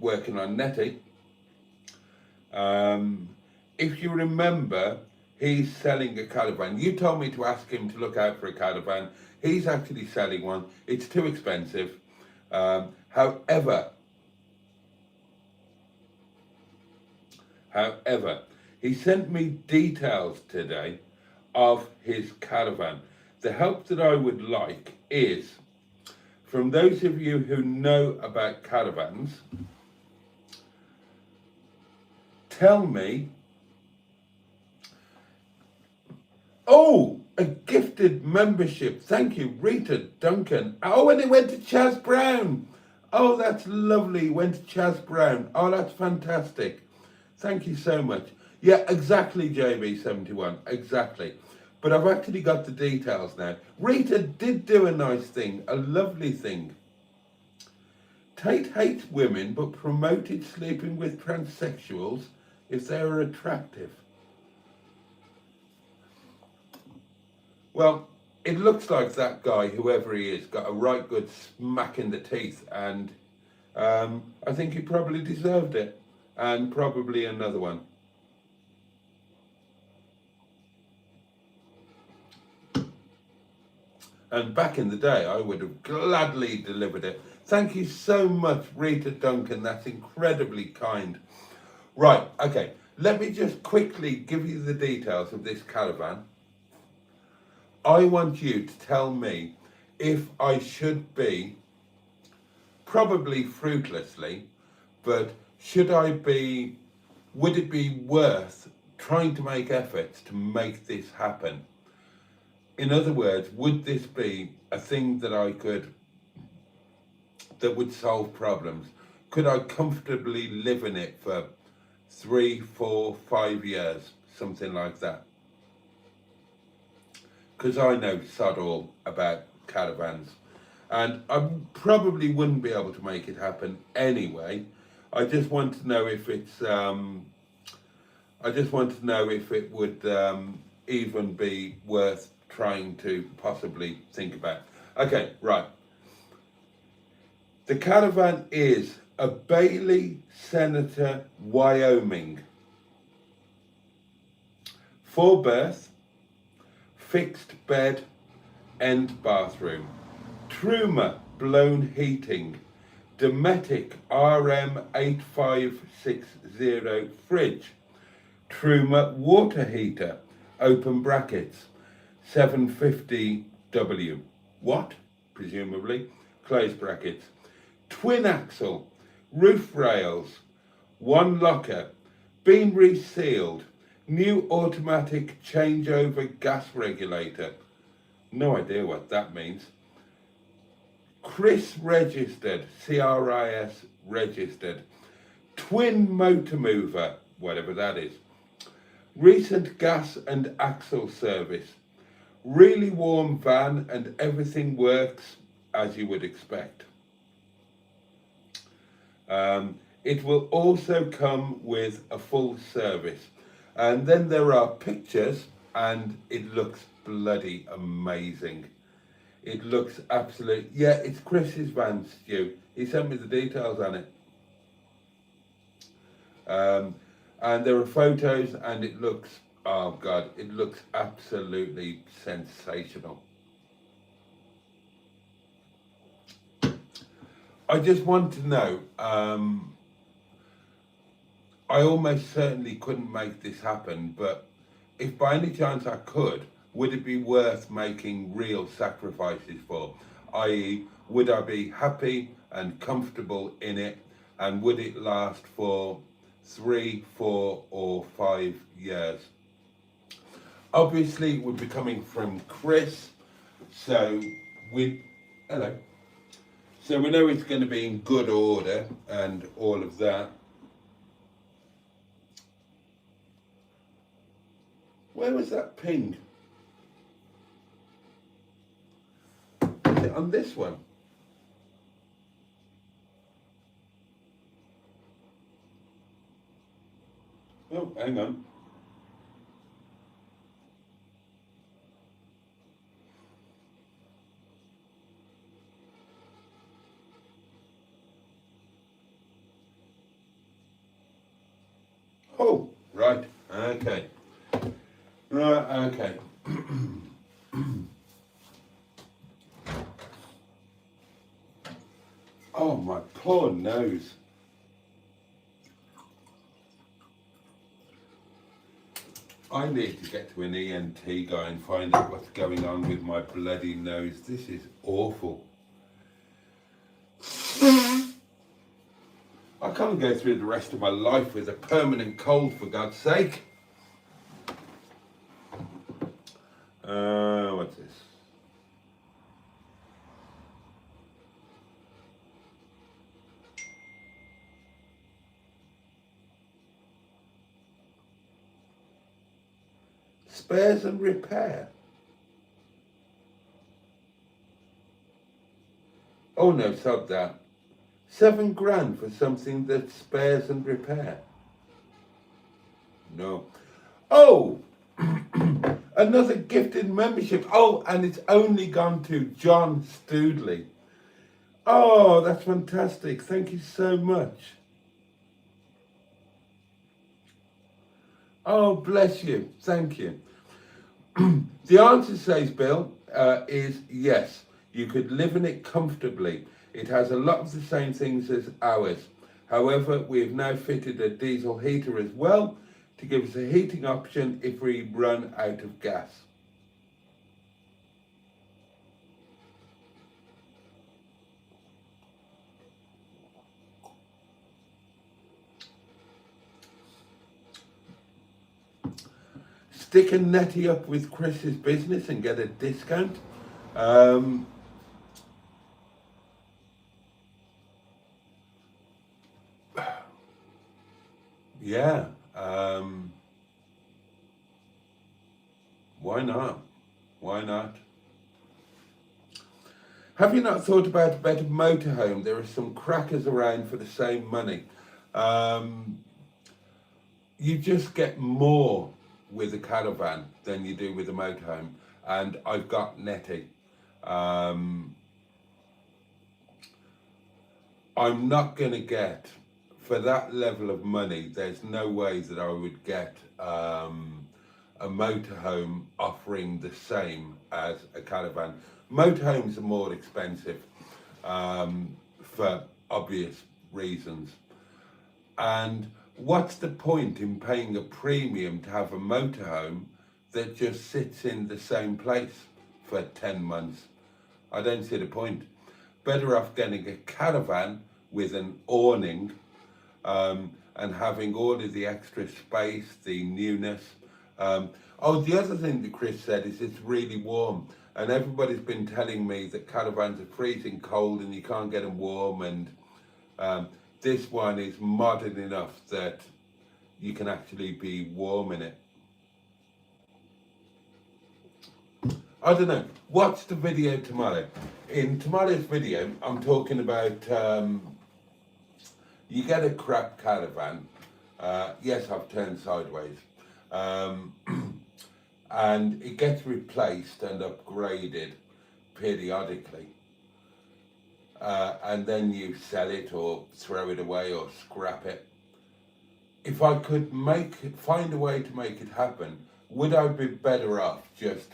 working on Netty, if you remember, he's selling a caravan. You told me to ask him to look out for a caravan. He's actually selling one. It's too expensive. However, he sent me details today of his caravan. The help that I would like is, from those of you who know about caravans, tell me, oh, a gifted membership. Thank you, Rita Duncan. Oh, and it went to Chaz Brown. Oh, that's lovely. Went to Chaz Brown. Oh, that's fantastic. Thank you so much. Yeah, exactly, JB71, exactly. But I've actually got the details now. Rita did do a nice thing, a lovely thing. Tate hates women, but promoted sleeping with transsexuals if they are attractive. Well, it looks like that guy, whoever he is, got a right good smack in the teeth, and I think he probably deserved it. And probably another one. And back in the day, I would have gladly delivered it. Thank you so much, Rita Duncan. That's incredibly kind. Right, okay. Let me just quickly give you the details of this caravan. I want you to tell me if I should be, probably fruitlessly, but would it be worth trying to make efforts to make this happen? In other words, would this be a thing that that would solve problems? Could I comfortably live in it for 3, 4, 5 years, something like that? Because I know sod all about caravans, and I probably wouldn't be able to make it happen anyway. I just want to know if it's. I just want to know if it would even be worth trying to possibly think about. Okay, right. The caravan is a Bailey Senator, Wyoming. 4-berth, fixed bed, end bathroom, Truma blown heating, Dometic RM8560 fridge, Truma water heater, open brackets, 750W watt, presumably, close brackets, twin axle, roof rails, 1 locker, beam resealed, new automatic changeover gas regulator. No idea what that means. CRIS registered, CRIS registered, twin motor mover, whatever that is, Recent gas and axle service. Really warm van and everything works as you would expect. It will also come with a full service. And then there are pictures and it looks bloody amazing. It looks absolute. Yeah, it's Chris's van, Stu. He sent me the details on it. And there are photos and it looks, oh God, it looks absolutely sensational. I just want to know, I almost certainly couldn't make this happen, but if by any chance I could, would it be worth making real sacrifices for? I.e., would I be happy and comfortable in it, and would it last for 3, 4 or 5 years? Obviously, it would be coming from Chris, so hello. So we know it's going to be in good order and all of that. Where was that ping? Is it on this one? Oh, hang on. Oh, right. Okay. Right, okay. Oh, my poor nose. I need to get to an ENT guy and find out what's going on with my bloody nose. This is awful. I can't go through the rest of my life with a permanent cold, for God's sake. What's this? Spares and repair. Oh no, sod that. £7 for something that spares and repair. No. Oh, another gifted membership. Oh, and it's only gone to John Stoodley. Oh, that's fantastic. Thank you so much. Oh, bless you. Thank you. The answer, says Bill, is yes. You could live in it comfortably. It has a lot of the same things as ours. However, we have now fitted a diesel heater as well to give us a heating option if we run out of gas. Stick a Netty up with Chris's business and get a discount. Yeah. Why not? Why not? Have you not thought about a better motorhome? There are some crackers around for the same money. You just get more with a caravan than you do with a motorhome. And I've got NETTY. I'm not going to get, for that level of money, there's no way that I would get a motorhome offering the same as a caravan. Motorhomes are more expensive for obvious reasons. And what's the point in paying a premium to have a motorhome that just sits in the same place for 10 months? I don't see the point. Better off getting a caravan with an awning and having all of the extra space, the newness. Oh, the other thing that Chris said is it's really warm. And everybody's been telling me that caravans are freezing cold and you can't get them warm. And this one is modern enough that you can actually be warm in it. I don't know. Watch the video tomorrow. In tomorrow's video, I'm talking about you get a crap caravan. Yes, I've turned sideways. And it gets replaced and upgraded periodically. And then you sell it or throw it away or scrap it. If I could find a way to make it happen, would I be better off just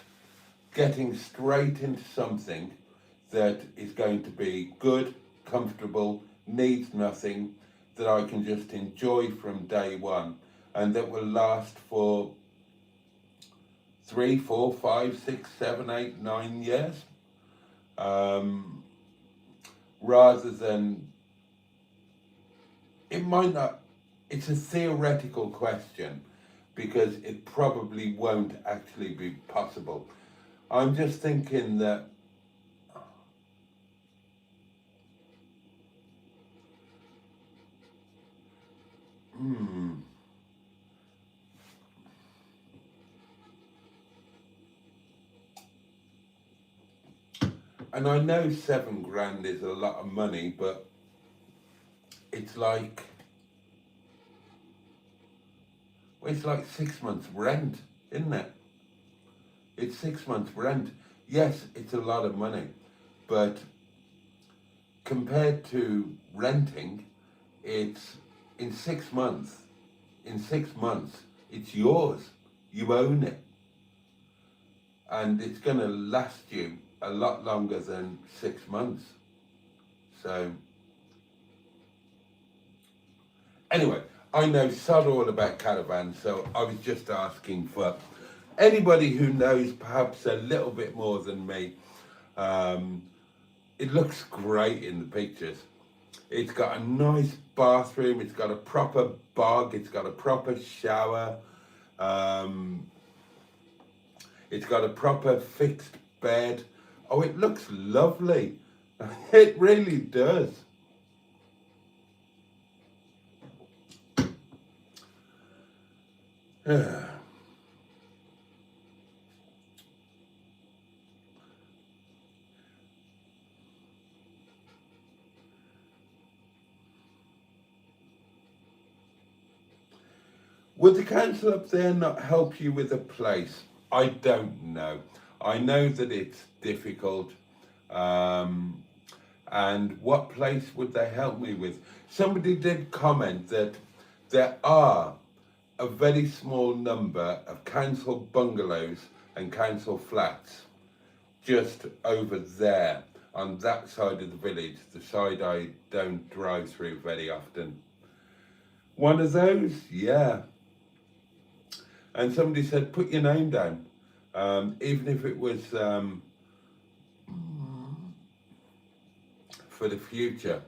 getting straight into something that is going to be good, comfortable, needs nothing, that I can just enjoy from day one, and that will last for 3, 4, 5, 6, 7, 8, 9 years, rather than, it might not, it's a theoretical question because it probably won't actually be possible. I'm just thinking that and I know 7 grand is a lot of money, but it's like, well, it's like 6 months rent, isn't it? It's 6 months rent. Yes, it's a lot of money, but compared to renting, it's in 6 months, it's yours. You own it. And it's going to last you a lot longer than 6 months. So, anyway, I know sod all about caravans, so I was just asking for anybody who knows perhaps a little bit more than me. It looks great in the pictures. It's got a nice bathroom, it's got a proper bog, it's got a proper shower, it's got a proper fixed bed. Oh, it looks lovely. It really does. Would the council up there not help you with a place? I don't know. I know that it's difficult. And what place would they help me with? Somebody did comment that there are a very small number of council bungalows and council flats just over there on that side of the village, the side I don't drive through very often. One of those, yeah. And somebody said, put your name down, even if it was for the future,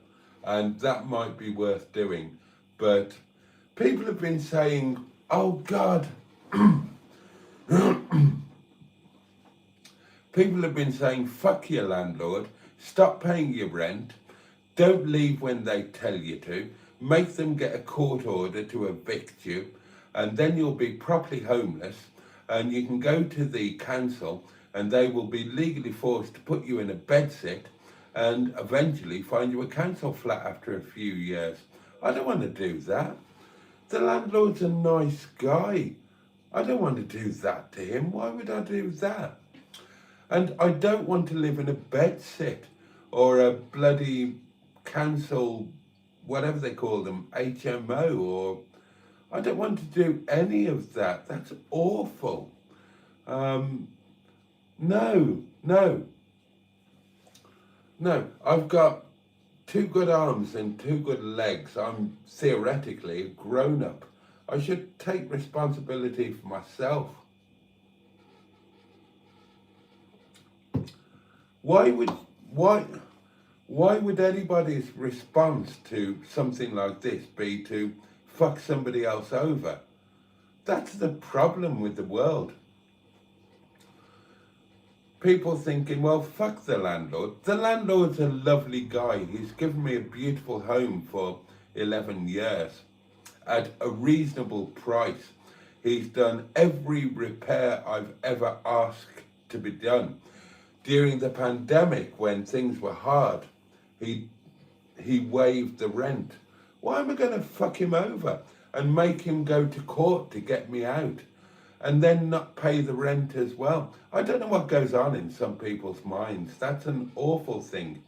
and that might be worth doing. But people have been saying, oh God, people have been saying, fuck your landlord, stop paying your rent, don't leave when they tell you to, make them get a court order to evict you, and then you'll be properly homeless, and you can go to the council and they will be legally forced to put you in a bedsit and eventually find you a council flat after a few years. I don't want to do that. The landlord's a nice guy. I don't want to do that to him. Why would I do that? And I don't want to live in a bedsit or a bloody council, whatever they call them, HMO, or I don't want to do any of that. That's awful. No, I've got 2 good arms and 2 good legs. I'm theoretically a grown-up. I should take responsibility for myself. Why would anybody's response to something like this be to fuck somebody else over? That's the problem with the world. People thinking, well, fuck the landlord. The landlord's a lovely guy. He's given me a beautiful home for 11 years at a reasonable price. He's done every repair I've ever asked to be done. During the pandemic, when things were hard, he waived the rent. Why am I going to fuck him over and make him go to court to get me out and then not pay the rent as well? I don't know what goes on in some people's minds. That's an awful thing.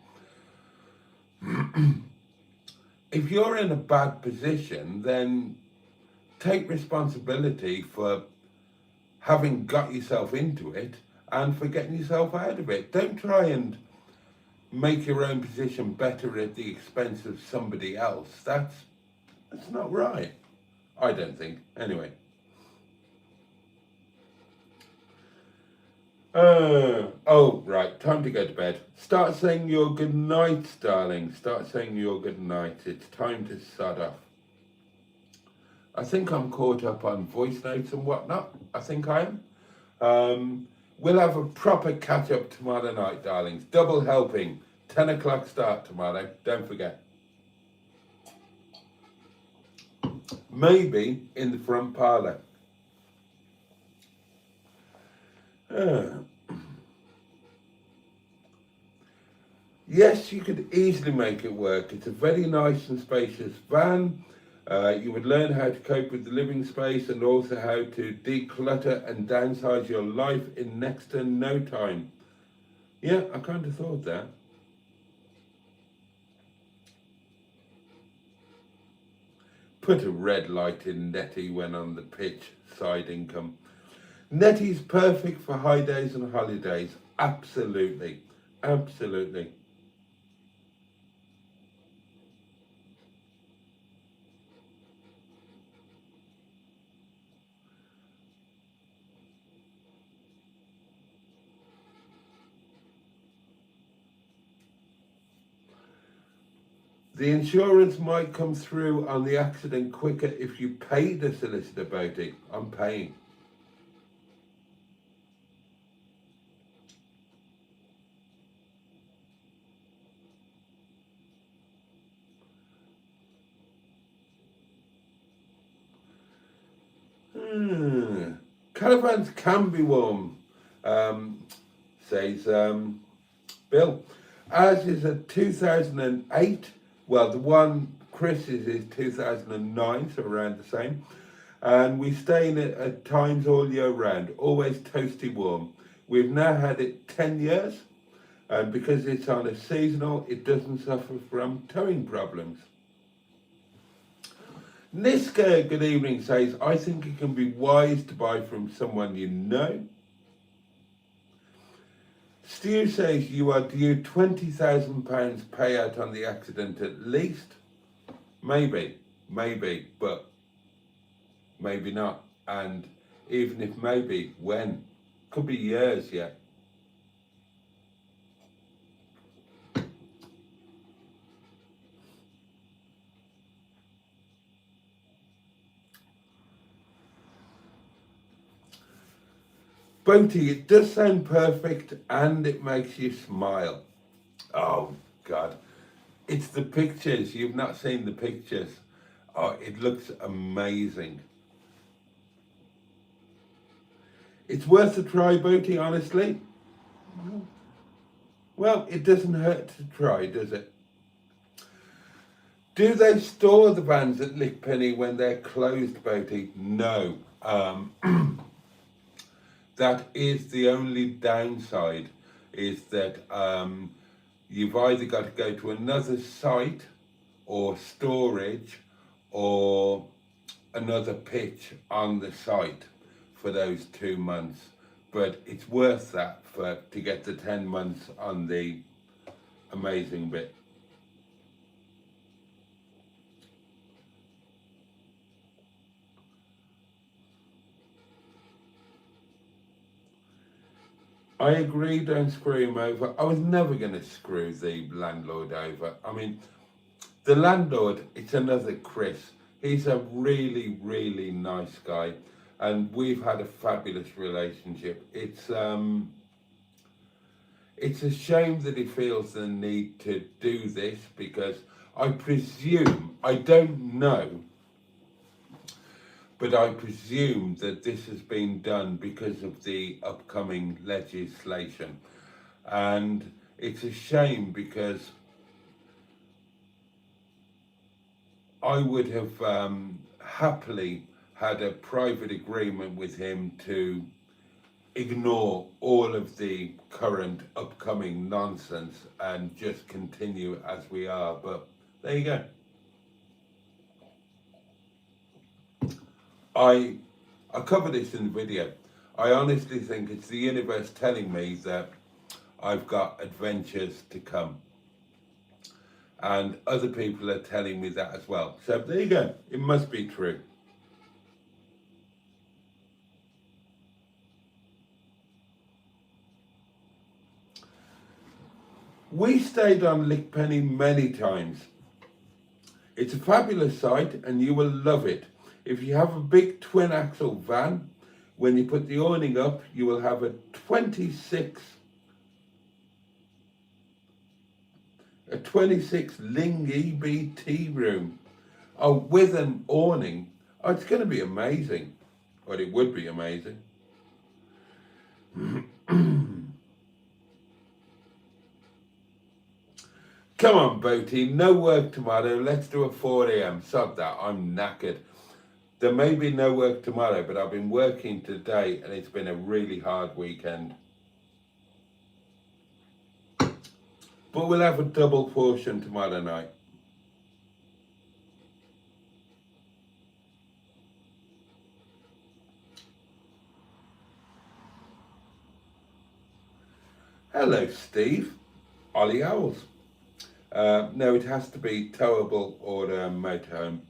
If you're in a bad position, then take responsibility for having got yourself into it and for getting yourself out of it. Don't try and make your own position better at the expense of somebody else. That's not right. I don't think. Anyway. Oh, right. Time to go to bed. Start saying your good nights, darling. Start saying your good night. It's time to sod off. I think I'm caught up on voice notes and whatnot. I think I am. We'll have a proper catch-up tomorrow night, darlings. Double helping. 10 o'clock start tomorrow. Don't forget. Maybe in the front parlour. Yes, you could easily make it work. It's a very nice and spacious van. You would learn how to cope with the living space and also how to declutter and downsize your life in next to no time. Yeah, I kind of thought that. Put a red light in Netty when on the pitch, side income. Netty's perfect for high days and holidays. Absolutely. Absolutely. The insurance might come through on the accident quicker if you pay the solicitor, Boaty. I'm paying. Caravans can be warm, says Bill. Ours is a 2008. Well, the one Chris's is 2009, so around the same. And we stay in it at times all year round, always toasty warm. We've now had it 10 years, and because it's on a seasonal, it doesn't suffer from towing problems. Niska, good evening, says, I think it can be wise to buy from someone you know. Stu says you are due £20,000 payout on the accident at least. Maybe, but maybe not. And even if maybe, when? Could be years yet. Boaty, it does sound perfect and it makes you smile. Oh, God. It's the pictures. You've not seen the pictures. Oh, it looks amazing. It's worth a try, Boaty, honestly. Well, it doesn't hurt to try, does it? Do they store the vans at Lickpenny when they're closed, Boaty? No. That is the only downside, is that you've either got to go to another site or storage or another pitch on the site for those 2 months. But it's worth that to get the 10 months on the amazing bit. I agree, don't screw him over. I was never going to screw the landlord over. I mean, the landlord, it's another Chris. He's a really, really nice guy. And we've had a fabulous relationship. It's a shame that he feels the need to do this, because I presume, I don't know, but I presume that this has been done because of the upcoming legislation. And it's a shame because I would have happily had a private agreement with him to ignore all of the current upcoming nonsense and just continue as we are. But there you go. I cover this in the video. I honestly think it's the universe telling me that I've got adventures to come. And other people are telling me that as well. So there you go. It must be true. We stayed on Lickpenny many times. It's a fabulous site and you will love it. If you have a big twin axle van, when you put the awning up, you will have a 26 Ling EBT room. Oh, with an awning. Oh, it's going to be amazing. Well, it would be amazing. Come on, Boaty, no work tomorrow. Let's do a 4 a.m. Sod that, I'm knackered. There may be no work tomorrow, but I've been working today and it's been a really hard weekend. But we'll have a double portion tomorrow night. Hello, Steve. Ollie Owls. No, it has to be towable or motorhome.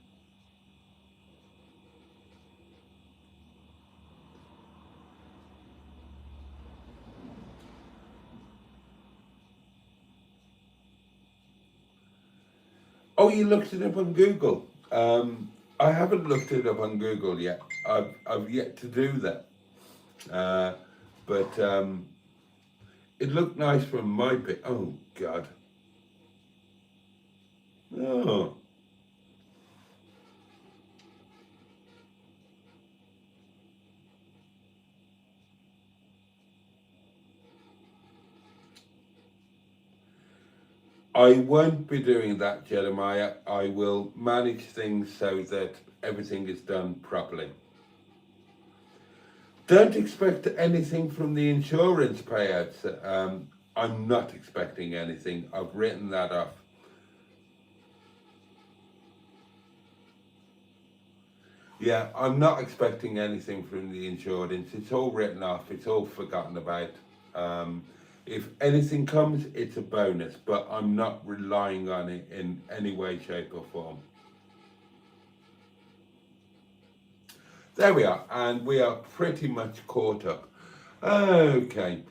Oh, you looked it up on Google. I haven't looked it up on Google yet. I've yet to do that. But it looked nice from my bit. Oh, God. Oh. I won't be doing that, Jeremiah. I will manage things so that everything is done properly. Don't expect anything from the insurance payouts. I'm not expecting anything. I've written that off. Yeah, I'm not expecting anything from the insurance. It's all written off. It's all forgotten about. If anything comes, it's a bonus, but I'm not relying on it in any way, shape or form. There we are, and we are pretty much caught up. Okay,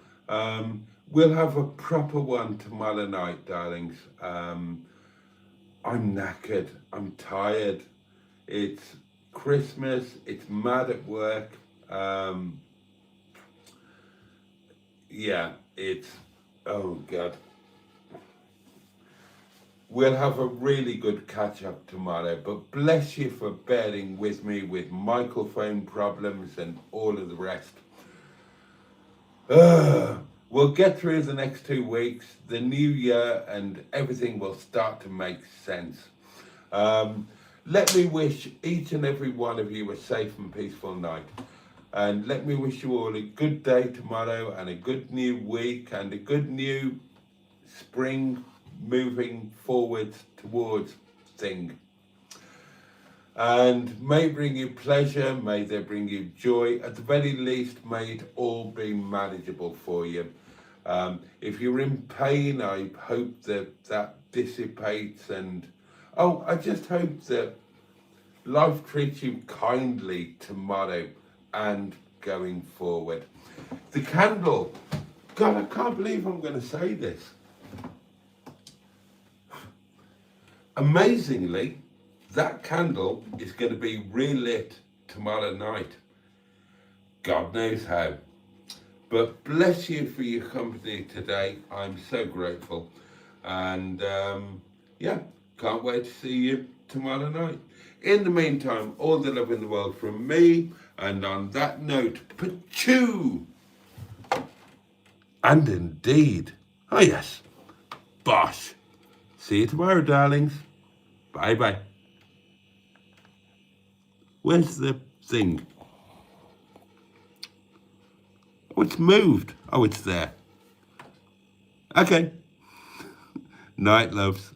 we'll have a proper one tomorrow night, darlings. I'm knackered, I'm tired. It's Christmas, it's mad at work. Yeah, it's, oh God. We'll have a really good catch up tomorrow, but bless you for bearing with me with microphone problems and all of the rest. We'll get through the next 2 weeks, the new year, and everything will start to make sense. Let me wish each and every one of you a safe and peaceful night. And let me wish you all a good day tomorrow and a good new week and a good new spring moving forward towards thing. And may it bring you pleasure, may they bring you joy. At the very least, may it all be manageable for you. If you're in pain, I hope that that dissipates, and oh, I just hope that life treats you kindly tomorrow and going forward. The candle, God, I can't believe I'm going to say this. Amazingly, that candle is going to be relit tomorrow night. God knows how. But bless you for your company today. I'm so grateful. And yeah, Can't wait to see you tomorrow night. In the meantime, all the love in the world from me. And on that note, pachoo! And indeed, oh yes, bosh. See you tomorrow, darlings. Bye-bye. Where's the thing? Oh, it's moved. Oh, it's there. Okay. Night, loves.